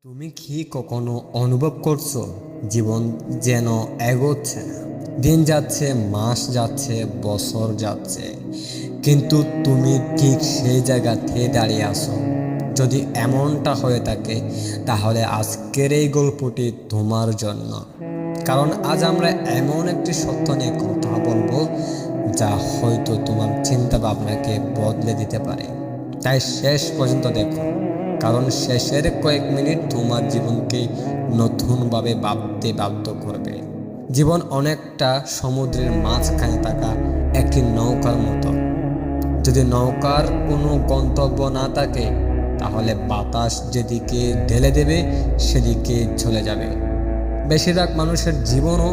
তুমি কি কখনো অনুভব করছো জীবন যেন এগোচ্ছে না? দিন যাচ্ছে, মাস যাচ্ছে, বছর যাচ্ছে, কিন্তু তুমি ঠিক সেই জায়গাতে দাঁড়িয়ে আছো। যদি এমনটা হয়ে থাকে, তাহলে আজকের এই গল্পটি তোমার জন্য। কারণ আজ আমরা এমন একটি সত্য নিয়ে কথা বলবো যা হয়তো তোমার চিন্তা ভাবনাকে বদলে দিতে পারে। তাই শেষ পর্যন্ত দেখো, কারণ শেষের কয়েক মিনিট তোমার জীবনকে নতুনভাবে ভাবতে বাধ্য করবে। জীবন অনেকটা সমুদ্রের মাঝখানে থাকা একটি নৌকার মতো। যদি নৌকার কোনো গন্তব্য না থাকে, তাহলে বাতাস যেদিকে ঢেলে দেবে সেদিকে চলে যাবে। বেশিরভাগ মানুষের জীবনও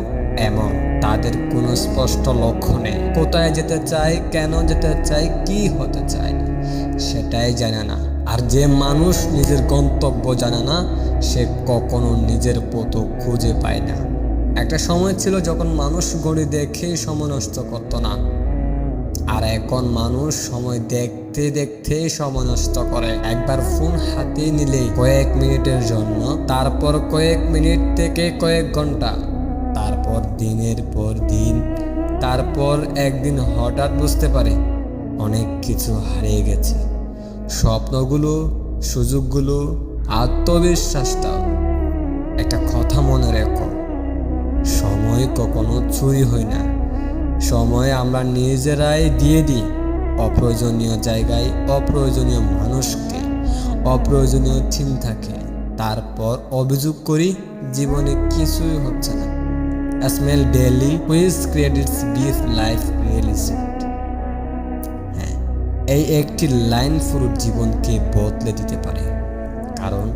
এমন। তাদের কোনো স্পষ্ট লক্ষ্য নেই। কোথায় যেতে চায়, কেন যেতে চায়, কি হতে চায়, সেটাই জানে না। আর যে মানুষ নিজের গন্তব্য জানে না, সে কখনো নিজের পথও খুঁজে পায় না। একটা সময় ছিল যখন মানুষ ঘড়ি দেখেই সময় নষ্ট করতো না, আর এখন মানুষ সময় দেখতে দেখতে সময় নষ্ট করে। একবার ফোন হাতে নিলে কয়েক মিনিটের জন্য, তারপর কয়েক মিনিট থেকে কয়েক ঘন্টা, তারপর দিনের পর দিন, তারপর একদিন হঠাৎ বুঝতে পারে অনেক কিছু হারিয়ে গেছে। স্বপ্নগুলো, সুযোগগুলো, আত্মবিশ্বাসটাও। একটা কথা মনে রেখো, সময় কখনো চুরি হয় না। সময় আমরা নিজেরাই দিয়ে দিই, অপ্রয়োজনীয় জায়গায়, অপ্রয়োজনীয় মানুষকে, অপ্রয়োজনীয় চিন্তাকে। তারপর অভিযোগ করি জীবনে কিছুই হচ্ছে না। Smell daily which creates beef life realist. হ্যাঁ, এই একটি লাইন পুরো জীবনকে বদলে দিতে পারে। কারণ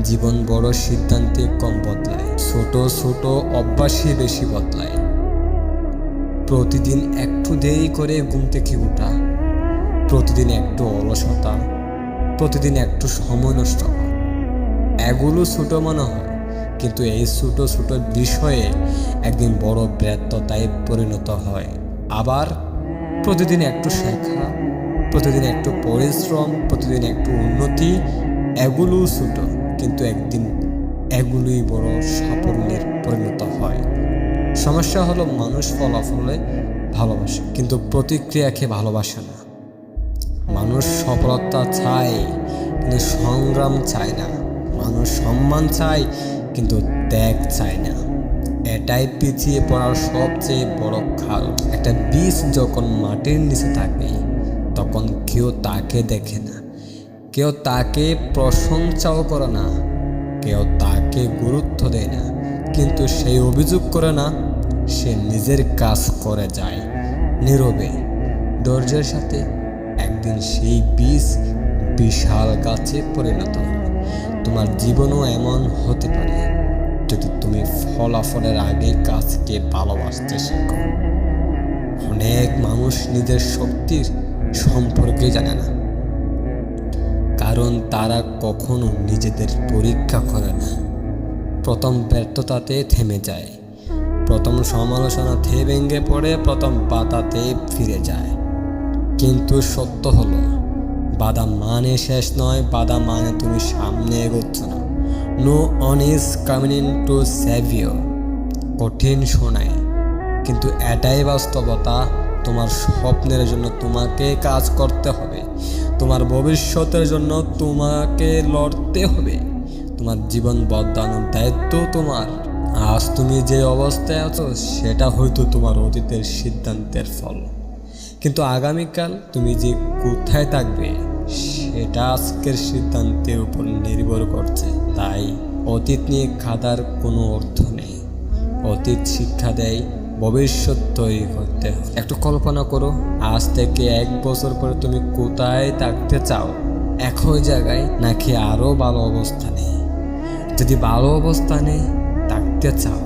জীবন বড় সিদ্ধান্তে কম বদলায়, ছোট ছোট অভ্যাসে বেশি বদলায়। প্রতিদিন একটু দেরি করে ঘুম থেকে ওঠা, প্রতিদিন একটু অলসতা, প্রতিদিন একটু সময় নষ্ট করা, এগুলো ছোট মনে হয়, কিন্তু এই ছোট ছোট বিষয়ে একদিন বড় ব্যর্থতায় পরিণত হয়। আবার প্রতিদিন একটু শেখা, প্রতিদিন একটু পরিশ্রম, প্রতিদিন একটু উন্নতি, এগুলো ছোট, কিন্তু একদিন এগুলোই বড় সাফল্যের পরিণত হয়। সমস্যা হলো মানুষ ফলাফলে ভালোবাসে, কিন্তু প্রতিক্রিয়াকে ভালোবাসে না। মানুষ সফলতা চায়, কিন্তু সংগ্রাম চায় না। মানুষ সম্মান চায়, কিন্তু ত্যাগ চায় না। এটাই পিছিয়ে পড়ার সবচেয়ে বড় কারণ। একটা বীজ যখন মাটির নিচে থাকে, তখন কেউ তাকে দেখে না, কেউ তাকে প্রশংসাও করে না, কেউ তাকে গুরুত্ব দেয় না। কিন্তু সেই অভিযোগ করে না, সে নিজের কাজ করে যায় নীরবে, ধৈর্যের সাথে। একদিন সেই বীজ বিশাল গাছে পরিণত হবে। তোমার জীবনও এমন হতে পারে, যদি তুমি ফলাফলের আগে কাজকে ভালোবাসতে শেখো। অনেক মানুষ নিজের শক্তির সম্পর্কে জানে না, কারণ তারা কখনো নিজেদের পরীক্ষা করে না। প্রথম ব্যর্থতাতে থেমে যায়, প্রথম সমালোচনাতে ভেঙে পড়ে, প্রথম বাধাতে ফিরে যায়। কিন্তু সত্য হলো, বাধা মানে শেষ নয়, বাধা মানে তুমি সামনে এগোচ্ছ না। No one is coming to save you. কঠিন শোনায়, কিন্তু এটাই বাস্তবতা। তোমার স্বপ্নের জন্য তোমাকে কাজ করতে হবে, তোমার ভবিষ্যতের জন্য তোমাকে লড়তে হবে। তোমার জীবন বদলানোর দায়িত্ব তোমার। আজ তুমি যে অবস্থায় আছো, সেটা হয়তো তোমার অতীতের সিদ্ধান্তের ফল, কিন্তু আগামীকাল তুমি যে কোথায় থাকবে, সেটা আজকের সিদ্ধান্তের উপর নির্ভর করছে। তাই অতীত নিয়ে কাঁদার কোনো অর্থ নেই। অতীত শিক্ষা দেয়, ভবিষ্যৎ তৈরি করতে হয়। একটু কল্পনা করো, আজ থেকে 1 বছর পরে তুমি কোথায় থাকতে চাও? একই জায়গায়, নাকি আরও ভালো অবস্থানে? যদি ভালো অবস্থানে থাকতে চাও,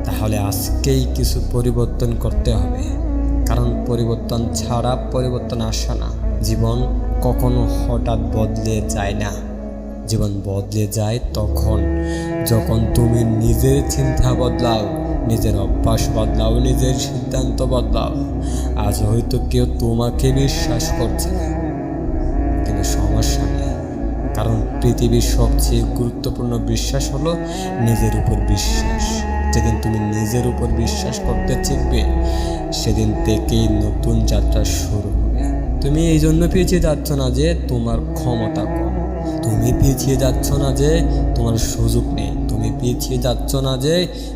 তাহলে আজকেই কিছু পরিবর্তন করতে হবে। কারণ পরিবর্তন ছাড়া পরিবর্তন আসে না। জীবন কখনো হঠাৎ বদলে যায় না। জীবন বদলে যায় তখন, যখন তুমি নিজের চিন্তা বদলাও, নিজের অভ্যাস বদলাও, নিজের সিদ্ধান্ত বদলাও। আজ হয়তো কেউ তোমাকে বিশ্বাস করছে না, কিন্তু সমস্যা নেই, কারণ পৃথিবীর সবচেয়ে গুরুত্বপূর্ণ বিশ্বাস হলো নিজের উপর বিশ্বাস। যেদিন তুমি নিজের উপর বিশ্বাস করতে শিখবে, সেদিন থেকেই নতুন যাত্রা শুরু হবে। তুমি এই জন্য পিছিয়ে যাচ্ছ না যে তোমার ক্ষমতা কম, তুমি পিছিয়ে যাচ্ছ না যে তোমার সুযোগ নেই, তুমি পিছিয়ে যাচ্ছ না যে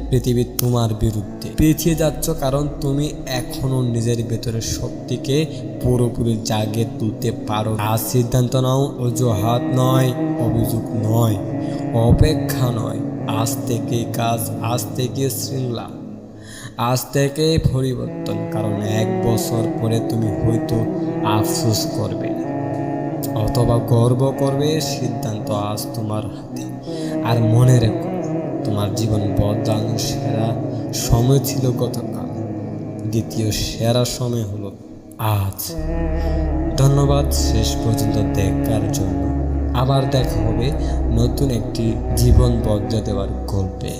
পৃথিবী তোমার বিরুদ্ধে। পিছিয়ে যাচ্ছ কারণ তুমি এখনো নিজের ভেতরের শক্তিকে পুরোপুরি জাগিয়ে তুলতে পারো। আজ সিদ্ধান্ত নাও, অজুহাত নয়, অভিযোগ নয়, অপেক্ষা নয়। আজ থেকে কাজ, আজ থেকে শৃঙ্খলা, আজ থেকে পরিবর্তন। কারণ 1 বছর পরে তুমি হয়তো আফসোস করবে অথবা গর্ব করবে। সিদ্ধান্ত আজ তোমার হাতে। আর মনে রেখো, তোমার জীবন বদলানোর সেরা সময় ছিল গতকাল, দ্বিতীয় সেরা সময় হলো আজ। ধন্যবাদ শেষ পর্যন্ত দেখার জন্য। আবার দেখা হবে নতুন একটি জীবন বদলে দেওয়ার গল্পে।